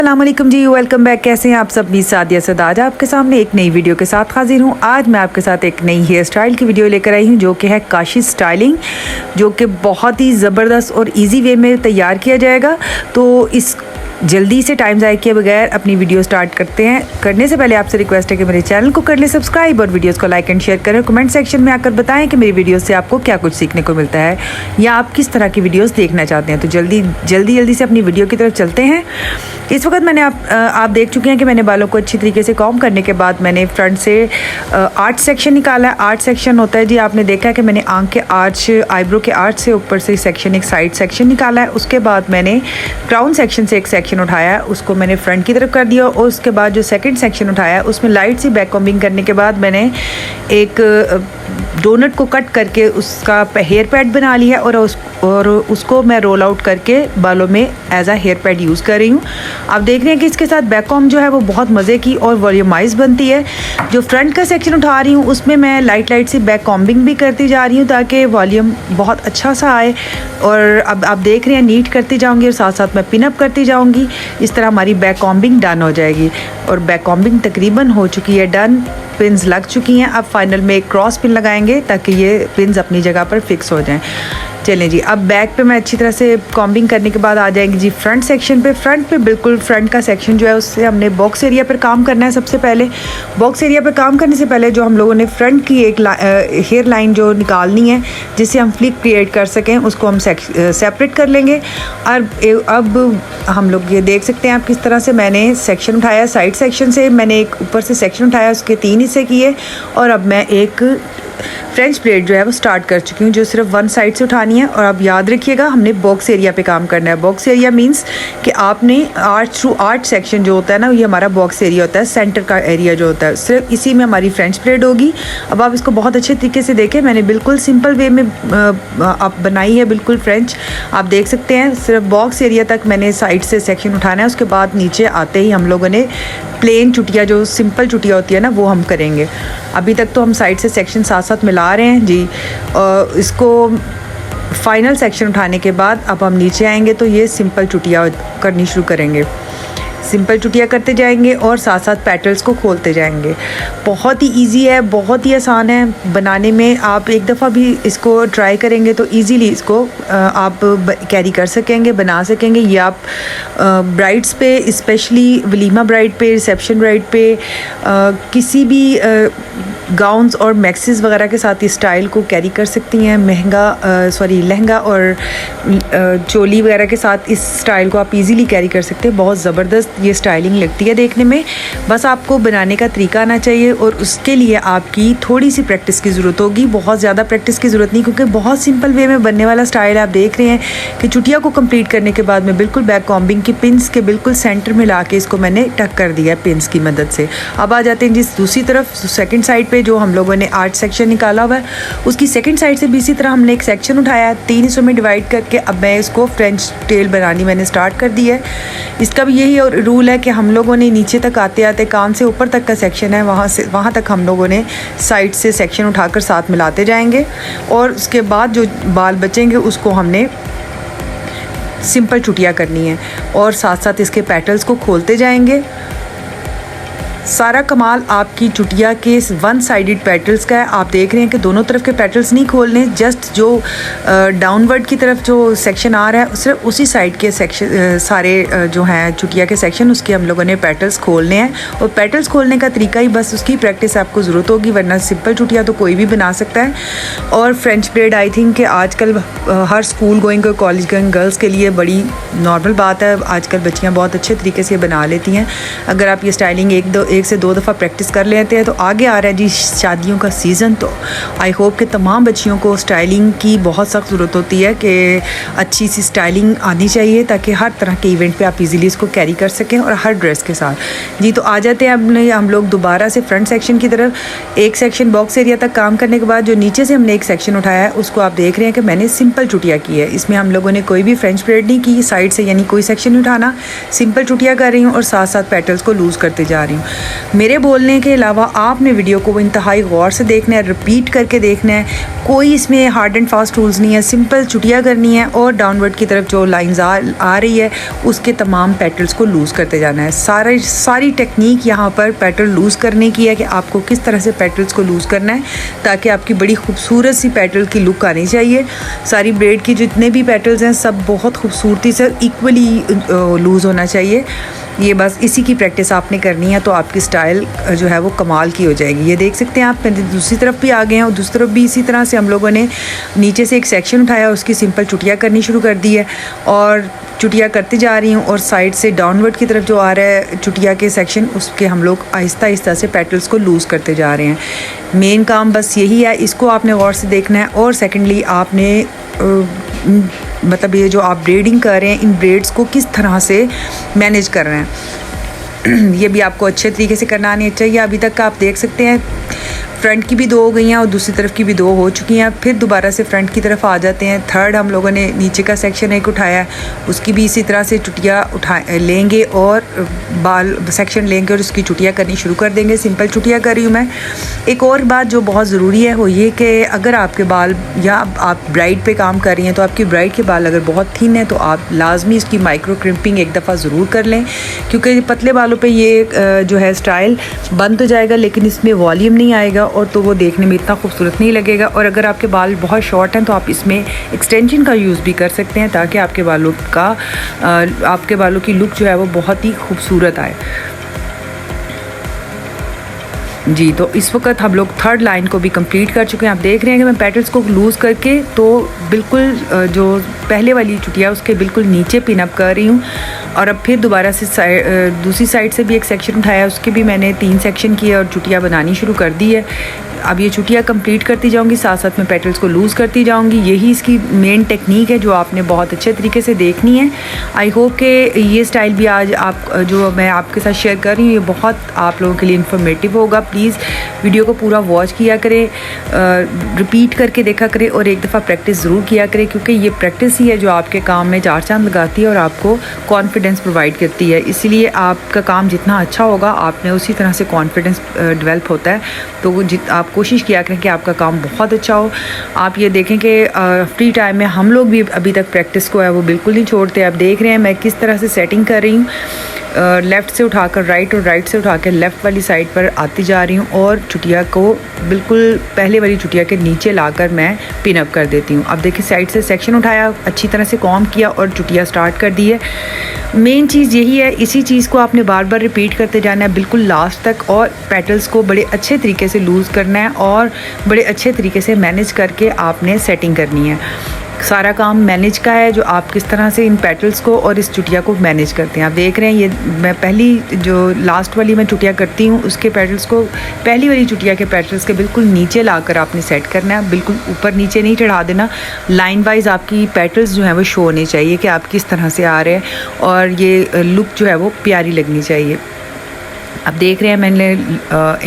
अस्सलामुअलैकुम जी, welcome back. कैसे हैं आप सब? मी सादिया सदाज आपके सामने एक नई वीडियो के साथ हाजिर हूं। आज मैं आपके साथ एक नई हेयर स्टाइल की वीडियो लेकर आई हूं जो कि है काशी स्टाइलिंग, जो कि बहुत ही ज़बरदस्त और इजी वे में तैयार किया जाएगा। तो इस जल्दी से टाइम ज़ाया किए बगैर अपनी वीडियो स्टार्ट करते हैं। करने से पहले आपसे रिक्वेस्ट है कि मेरे चैनल को कर लें सब्सक्राइब और वीडियोस को लाइक एंड शेयर करें। कमेंट सेक्शन में आकर बताएं कि मेरी वीडियोस से आपको क्या कुछ सीखने को मिलता है या आप किस तरह की वीडियोस देखना चाहते हैं। तो जल्दी से अपनी वीडियो की तरफ चलते हैं। इस वक्त मैंने आप देख चुके हैं कि मैंने बालों को अच्छी तरीके से कॉम्ब करने के बाद मैंने फ्रंट से आर्च सेक्शन निकाला है। आर्च सेक्शन होता है जी, आपने देखा है कि मैंने आंख के आर्च, आईब्रो के आर्च से ऊपर से सेक्शन, एक साइड सेक्शन निकाला है। उसके बाद मैंने क्राउन सेक्शन से एक सेक्शन उठाया है, उसको मैंने फ्रंट की तरफ कर दिया। और उसके बाद जो सेकंड सेक्शन उठाया है उसमें लाइट सी बैक कॉम्बिंग करने के बाद मैंने एक डोनट को कट करके उसका हेयर पैड बना लिया और उसको मैं रोल आउट करके बालों में एज आ हेयर पैड यूज़ कर रही हूँ। आप देख रहे हैं कि इसके साथ बैक कॉम्ब जो है वो बहुत मज़े की और वॉल्यूमाइज बनती है। जो फ्रंट का सेक्शन उठा रही हूँ उसमें मैं लाइट सी बैक कॉम्बिंग भी करती जा रही हूँ ताकि वॉल्यूम बहुत अच्छा सा आए। और अब आप देख रहे हैं नीट करती जाऊँगी और साथ साथ मैं पिन अप करती जाऊँगी। इस तरह हमारी बैक कॉम्बिंग डन हो जाएगी और बैक कॉम्बिंग तकरीबन हो चुकी है डन। पिन्स लग चुकी हैं। अब फाइनल में एक क्रॉस पिन लगाएंगे ताकि ये पिन्स अपनी जगह पर फिक्स हो जाएं। चलें जी, अब बैक पे मैं अच्छी तरह से कॉम्बिंग करने के बाद आ जाएंगे जी फ्रंट सेक्शन पे। फ्रंट पे बिल्कुल फ्रंट का सेक्शन जो है उससे हमने बॉक्स एरिया पर काम करना है। सबसे पहले बॉक्स एरिया पर काम करने से पहले जो हम लोगों ने फ्रंट की एक हेयर लाइन जो निकालनी है जिससे हम फ्लिक क्रिएट कर सकें उसको हम सेपरेट कर लेंगे। और अब हम लोग ये देख सकते हैं आप किस तरह से मैंने सेक्शन उठाया। साइड सेक्शन से मैंने एक ऊपर से सेक्शन उठाया, उसके 3 हिस्से किए और अब मैं एक फ्रेंच ब्रेड जो है वो स्टार्ट कर चुकी हूँ जो सिर्फ वन साइड से उठानी है। और अब याद रखिएगा हमने बॉक्स एरिया पे काम करना है। बॉक्स एरिया मींस कि आपने आर्च थ्रू आर्च सेक्शन जो होता है ना, ये हमारा बॉक्स एरिया होता है। सेंटर का एरिया जो होता है सिर्फ इसी में हमारी फ्रेंच ब्रेड होगी। अब आप इसको बहुत अच्छे तरीके से देखें, मैंने बिल्कुल सिंपल वे में आप बनाई है, बिल्कुल फ्रेंच। आप देख सकते हैं सिर्फ बॉक्स एरिया तक मैंने साइड से सेक्शन उठाना है। उसके बाद नीचे आते ही हम लोगों ने प्लेन चुटिया, जो सिंपल चुटिया होती है ना, वो हम करेंगे। अभी तक तो हम साइड से सेक्शन साथ साथ मिला रहे हैं जी। इसको फाइनल सेक्शन उठाने के बाद अब हम नीचे आएंगे तो ये सिंपल चुटिया करनी शुरू करेंगे। सिंपल चुटिया करते जाएंगे और साथ साथ पेटल्स को खोलते जाएंगे। बहुत ही इजी है, बहुत ही आसान है बनाने में। आप एक दफ़ा भी इसको ट्राई करेंगे तो इजीली इसको आप कैरी कर सकेंगे, बना सकेंगे। ये आप ब्राइड्स पे, स्पेशली वलीमा ब्राइड पे, रिसेप्शन ब्राइड पे, किसी भी गाउन्स और मैक्सीज वगैरह के साथ इस स्टाइल को कैरी कर सकती हैं। लहंगा और चोली वगैरह के साथ इस स्टाइल को आप इजीली कैरी कर सकते हैं। बहुत ज़बरदस्त ये स्टाइलिंग लगती है देखने में। बस आपको बनाने का तरीका आना चाहिए और उसके लिए आपकी थोड़ी सी प्रैक्टिस की ज़रूरत होगी। बहुत ज़्यादा प्रैक्टिस की ज़रूरत नहीं, क्योंकि बहुत सिंपल वे में बनने वाला स्टाइल है। आप देख रहे हैं कि चुटिया को कंप्लीट करने के बाद मैं बिल्कुल बैक कॉम्बिंग की पिन्स के बिल्कुल सेंटर में ला के इसको मैंने टक कर दिया पिन्स की मदद से। अब आ जाते हैं जिस दूसरी तरफ, सेकेंड साइड पर जो हम लोगों ने आर्च सेक्शन निकाला हुआ है उसकी सेकेंड साइड से भी इसी तरह हमने एक सेक्शन उठाया है, 3 हिस्सों में डिवाइड करके। अब मैं इसको फ्रेंच टेल बनानी मैंने स्टार्ट कर दी है। इसका भी यही रूल है कि हम लोगों ने नीचे तक आते आते कान से ऊपर तक का सेक्शन है, वहाँ तक हम लोगों ने साइड से सेक्शन उठाकर साथ मिलाते जाएंगे और उसके बाद जो बाल बचेंगे उसको हमने सिंपल चुटिया करनी है और साथ साथ इसके पेटल्स को खोलते जाएंगे। सारा कमाल आपकी चुटिया के वन साइडेड पेटल्स का है। आप देख रहे हैं कि दोनों तरफ के पेटल्स नहीं खोलने, जस्ट जो डाउनवर्ड की तरफ जो सेक्शन आ रहा है सिर्फ उसी साइड के सेक्शन सारे जो हैं चुटिया के सेक्शन, उसके हम लोगों ने पेटल्स खोलने हैं। और पेटल्स खोलने का तरीका ही बस उसकी प्रैक्टिस आपको ज़रूरत होगी, वरना सिंपल चुटिया तो कोई भी बना सकता है। और फ्रेंच ब्रेड आई थिंक कि आजकल हर स्कूल गोइंग और कॉलेज गोइंग गर्ल्स के लिए बड़ी नॉर्मल बात है। आजकल बच्चियाँ बहुत अच्छे तरीके से बना लेती हैं। अगर आप ये स्टाइलिंग एक से 2 दफ़ा प्रैक्टिस कर लेते हैं तो आगे आ रहा है जी शादियों का सीज़न। तो आई होप कि तमाम बच्चियों को स्टाइलिंग की बहुत सख्त ज़रूरत होती है कि अच्छी सी स्टाइलिंग आनी चाहिए ताकि हर तरह के इवेंट पे आप इजीली इसको कैरी कर सकें और हर ड्रेस के साथ जी। तो आ जाते हैं अब हम लोग दोबारा से फ्रंट सेक्शन की तरफ। एक सेक्शन बॉक्स एरिया तक काम करने के बाद जो नीचे से हमने एक सेक्शन उठाया है उसको आप देख रहे हैं कि मैंने सिंपल चुटिया की है। इसमें हम लोगों ने कोई भी फ्रेंच ब्रेड नहीं की साइड से, यानी कोई सेक्शन नहीं उठाना, सिंपल चुटिया कर रही हूँ और साथ साथ पेटल्स को लूज़ करते जा रही हूँ। मेरे बोलने के अलावा आपने वीडियो को इंतहाई गौर से देखना है, रिपीट करके देखना है। कोई इसमें हार्ड एंड फास्ट टूल्स नहीं है, सिंपल चुटिया करनी है और डाउनवर्ड की तरफ जो लाइंस आ रही है उसके तमाम पेटल्स को लूज़ करते जाना है। सारी टेक्निक यहाँ पर पेटल लूज़ करने की है कि आपको किस तरह से पेटल्स को लूज़ करना है ताकि आपकी बड़ी खूबसूरत सी पेटल की लुक आनी चाहिए। सारी ब्रेड की जितने भी पेटल्स हैं सब बहुत खूबसूरती से इक्वली लूज़ होना चाहिए। ये बस इसी की प्रैक्टिस आपने करनी है तो आपकी स्टाइल जो है वो कमाल की हो जाएगी। ये देख सकते हैं आप, दूसरी तरफ भी आ गए हैं और दूसरी तरफ भी इसी तरह से हम लोगों ने नीचे से एक सेक्शन उठाया, उसकी सिंपल चुटिया करनी शुरू कर दी है और चुटिया करती जा रही हूँ और साइड से डाउनवर्ड की तरफ जो आ रहा है चुटिया के सेक्शन, उसके हम लोग आहिस्ता आहिस्ता से पेटल्स को लूज़ करते जा रहे हैं। मेन काम बस यही है, इसको आपने गौर से देखना है। और सेकेंडली आपने मतलब ये जो आप ब्रेडिंग कर रहे हैं, इन ब्रेड्स को किस तरह से मैनेज कर रहे हैं ये भी आपको अच्छे तरीके से करना आनी चाहिए। अभी तक आप देख सकते हैं फ्रंट की भी 2 हो गई हैं और दूसरी तरफ की भी 2 हो चुकी हैं। फिर दोबारा से फ्रंट की तरफ आ जाते हैं। थर्ड हम लोगों ने नीचे का सेक्शन एक उठाया, उसकी भी इसी तरह से चुटिया लेंगे और बाल सेक्शन लेंगे और उसकी चुटिया करनी शुरू कर देंगे। सिंपल चुटिया कर रही हूँ मैं। एक और बात जो बहुत ज़रूरी है वो ये कि अगर आपके बाल या आप ब्राइड पे काम कर रही हैं तो आपकी ब्राइड के बाल अगर बहुत थिन है तो आप लाजमी इसकी माइक्रो क्रिम्पिंग एक दफ़ा ज़रूर कर लें, क्योंकि पतले बालों पे ये जो है स्टाइल बन तो जाएगा लेकिन इसमें वॉल्यूम नहीं आएगा और तो वो देखने में इतना खूबसूरत नहीं लगेगा। और अगर आपके बाल बहुत शॉर्ट हैं तो आप इसमें एक्सटेंशन का यूज़ भी कर सकते हैं ताकि आपके बालों की लुक जो है वो बहुत ही खूबसूरत आए। जी, तो इस वक्त हम लोग थर्ड लाइन को भी कंप्लीट कर चुके हैं। आप देख रहे हैं कि मैं पेटल्स को लूज़ करके तो बिल्कुल जो पहले वाली चुटिया उसके बिल्कुल नीचे पिन अप कर रही हूँ और अब फिर दोबारा से दूसरी साइड से भी एक सेक्शन उठाया, उसके भी मैंने 3 सेक्शन किए और चुटिया बनानी शुरू कर दी है। अब ये चुटिया कंप्लीट करती जाऊंगी, साथ साथ में पेटल्स को लूज़ करती जाऊंगी। यही इसकी मेन टेक्निक है जो आपने बहुत अच्छे तरीके से देखनी है। आई होप कि ये स्टाइल भी आज आप जो मैं आपके साथ शेयर कर रही हूँ ये बहुत आप लोगों के लिए इन्फॉर्मेटिव होगा। प्लीज़ वीडियो को पूरा वॉच किया करें, रिपीट करके देखा करें और एक दफ़ा प्रैक्टिस ज़रूर किया करें, क्योंकि ये प्रैक्टिस ही है जो आपके काम में 4 चांद लगाती है और आपको कॉन्फिडेंस प्रोवाइड करती है। इसीलिए आपका काम जितना अच्छा होगा आपने उसी तरह से कॉन्फिडेंस डेवलप होता है। तो आप कोशिश किया करें कि आपका काम बहुत अच्छा हो। आप ये देखें कि फ्री टाइम में हम लोग भी अभी तक प्रैक्टिस को है वो बिल्कुल नहीं छोड़ते। आप देख रहे हैं मैं किस तरह से सेटिंग कर रही हूँ, लेफ़्ट से उठाकर राइट और राइट से उठाकर लेफ़्ट वाली साइड पर आती जा रही हूँ और चुटिया को बिल्कुल पहले वाली चुटिया के नीचे लाकर मैं पिन अप कर देती हूँ। अब देखिए साइड से सेक्शन उठाया, अच्छी तरह से कॉम्ब किया और चुटिया स्टार्ट कर दी है। मेन चीज़ यही है, इसी चीज़ को आपने बार बार रिपीट करते जाना है बिल्कुल लास्ट तक और पेटल्स को बड़े अच्छे तरीके से लूज़ करना है और बड़े अच्छे तरीके से मैनेज करके आपने सेटिंग करनी है। सारा काम मैनेज का है, जो आप किस तरह से इन पेटल्स को और इस चुटिया को मैनेज करते हैं। आप देख रहे हैं ये मैं पहली जो लास्ट वाली मैं चुटिया करती हूँ उसके पेटल्स को पहली वाली चुटिया के पेटल्स के बिल्कुल नीचे लाकर आपने सेट करना है, बिल्कुल ऊपर नीचे नहीं चढ़ा देना। लाइन वाइज आपकी पेटल्स जो है वो शो होने चाहिए कि आप किस तरह से आ रहे हैं और ये लुक जो है वो प्यारी लगनी चाहिए। अब देख रहे हैं मैंने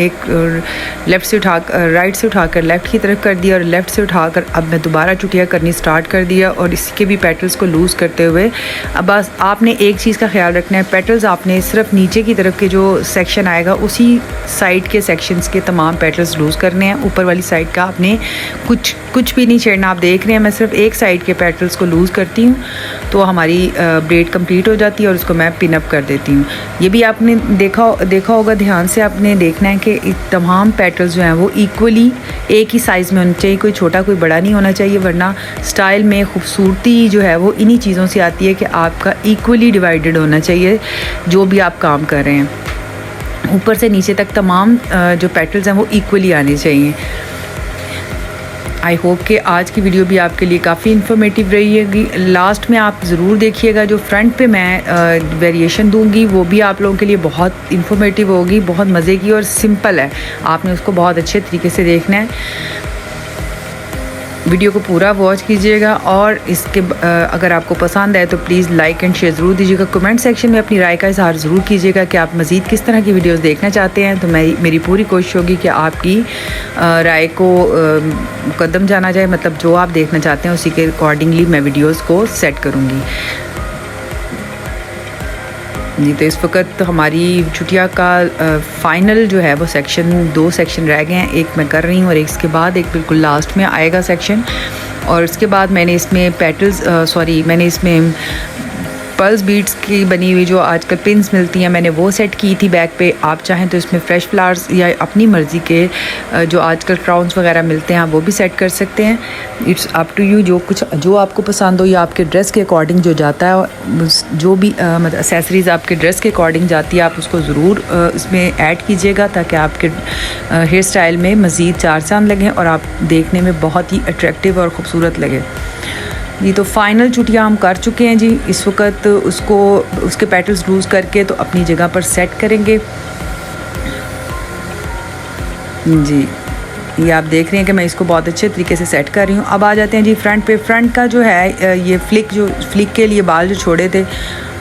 एक लेफ़्ट से उठाकर राइट से उठाकर लेफ़्ट की तरफ कर दिया और लेफ़्ट से उठाकर अब मैं दोबारा चुटिया करनी स्टार्ट कर दिया और इसके भी पेटल्स को लूज़ करते हुए अब बस आपने एक चीज़ का ख्याल रखना है, पेटल्स आपने सिर्फ नीचे की तरफ के जो सेक्शन आएगा उसी साइड के सेक्शंस के तमाम पेटल्स लूज़ करने हैं। ऊपर वाली साइड का आपने कुछ भी नहीं छेड़ना। आप देख रहे हैं मैं सिर्फ एक साइड के पेटल्स को लूज़ करती हूँ तो हमारी ब्रेड कंप्लीट हो जाती है और उसको मैं पिन अप कर देती हूँ। ये भी आपने देखा होगा, ध्यान से आपने देखना है कि तमाम पेटल्स जो हैं वो इक्वली एक ही साइज़ में होने चाहिए, कोई छोटा कोई बड़ा नहीं होना चाहिए, वरना स्टाइल में खूबसूरती जो है वो इन्हीं चीज़ों से आती है कि आपका इक्वली डिवाइडेड होना चाहिए जो भी आप काम कर रहे हैं। ऊपर से नीचे तक तमाम जो पेटल्स हैं वो इक्वली आने चाहिए। आई होप कि आज की वीडियो भी आपके लिए काफ़ी इन्फॉर्मेटिव रही है। लास्ट में आप ज़रूर देखिएगा, जो फ्रंट पे मैं वेरिएशन दूंगी वो भी आप लोगों के लिए बहुत इन्फॉर्मेटिव होगी, बहुत मज़े की और सिंपल है। आपने उसको बहुत अच्छे तरीके से देखना है। वीडियो को पूरा वॉच कीजिएगा और इसके अगर आपको पसंद आए तो प्लीज़ लाइक एंड शेयर ज़रूर दीजिएगा। कमेंट सेक्शन में अपनी राय का इज़हार ज़रूर कीजिएगा कि आप मज़ीद किस तरह की वीडियोस देखना चाहते हैं। तो मेरी पूरी कोशिश होगी कि आपकी राय को मुकद्दम जाना जाए, मतलब जो आप देखना चाहते हैं उसी के अकॉर्डिंगली मैं वीडियोज़ को सेट करूँगी। जी, तो इस वक्त हमारी चुटिया का फ़ाइनल जो है वो सेक्शन 2 सेक्शन रह गए हैं। एक मैं कर रही हूँ और इसके बाद एक बिल्कुल लास्ट में आएगा सेक्शन। और इसके बाद मैंने इसमें मैंने इसमें पल्स बीड्स की बनी हुई जो आजकल पिन्स मिलती हैं, मैंने वो सेट की थी बैक पे। आप चाहें तो इसमें फ्रेश फ्लावर्स या अपनी मर्ज़ी के जो आजकल क्राउन्स वगैरह मिलते हैं वो भी सेट कर सकते हैं। इट्स अप टू यू, जो आपको पसंद हो या आपके ड्रेस के अकॉर्डिंग जो जाता है, जो भी मतलब एक्सेसरीज़ आपके ड्रेस के अकॉर्डिंग जाती है, आप उसको ज़रूर इसमें ऐड कीजिएगा ताकि आपके हेयर स्टाइल में मज़ीद चार चांद लगें और आप देखने में बहुत ही अट्रैक्टिव और ख़ूबसूरत लगे। जी, तो फाइनल चुटिया हम कर चुके हैं जी। इस वक्त उसके पेटल्स लूज़ करके तो अपनी जगह पर सेट करेंगे जी। ये आप देख रहे हैं कि मैं इसको बहुत अच्छे तरीके से सेट कर रही हूँ। अब आ जाते हैं जी फ्रंट पे। फ्रंट का जो है ये फ्लिक के लिए बाल जो छोड़े थे,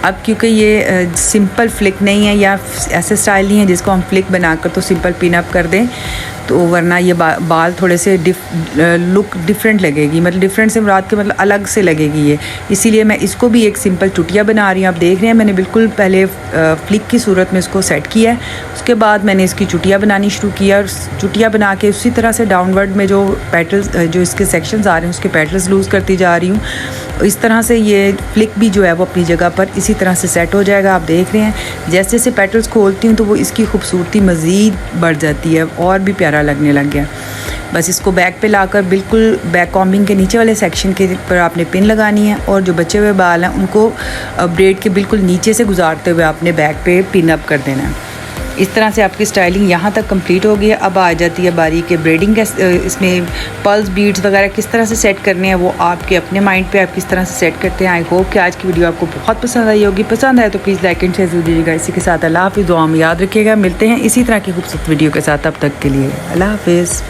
अब क्योंकि ये सिंपल फ्लिक नहीं है या ऐसे स्टाइल नहीं है जिसको हम फ्लिक बनाकर तो सिंपल पिन अप कर दें, तो वरना ये बाल थोड़े से लुक डिफरेंट लगेगी। मतलब डिफरेंट से मुराद के मतलब अलग से लगेगी ये, इसीलिए मैं इसको भी एक सिंपल चुटिया बना रही हूँ। आप देख रहे हैं मैंने बिल्कुल पहले फ्लिक की सूरत में इसको सेट किया है, उसके बाद मैंने इसकी चुटिया बनानी शुरू किया और चुटिया बना के उसी तरह से डाउनवर्ड में जो पेटल्स जो इसके सेक्शंस आ रहे हैं उसके पेटल्स लूज़ करती जा रही हूँ। इस तरह से ये फ्लिक भी जो है वो अपनी जगह पर इसी तरह से सेट हो जाएगा। आप देख रहे हैं जैसे जैसे पेटल्स खोलती हूँ तो वो इसकी खूबसूरती मज़ीद बढ़ जाती है और भी प्यारा लगने लग गया। बस इसको बैक पे लाकर बिल्कुल बैक कॉम्बिंग के नीचे वाले सेक्शन के पर आपने पिन लगानी है और जो बचे हुए बाल हैं उनको ब्रेड के बिल्कुल नीचे से गुजारते हुए आपने बैक पे पिन अप कर देना है। इस तरह से आपकी स्टाइलिंग यहाँ तक कंप्लीट हो गई है। अब आ जाती है बारी के ब्रेडिंग। इसमें पल्स बीड्स वगैरह किस तरह से सेट करने हैं वो आपके अपने माइंड पे आप किस तरह से सेट करते हैं। आई होप कि आज की वीडियो आपको बहुत पसंद आई होगी। पसंद आए तो प्लीज़ लाइक एंड शेयर जरूर दीजिएगा। इसी के साथ अल्लाह हाफ़िज़। दुआ में याद रखिएगा। मिलते हैं इसी तरह की खूबसूरत वीडियो के साथ, तब तक के लिए अल्लाह हाफ़िज़।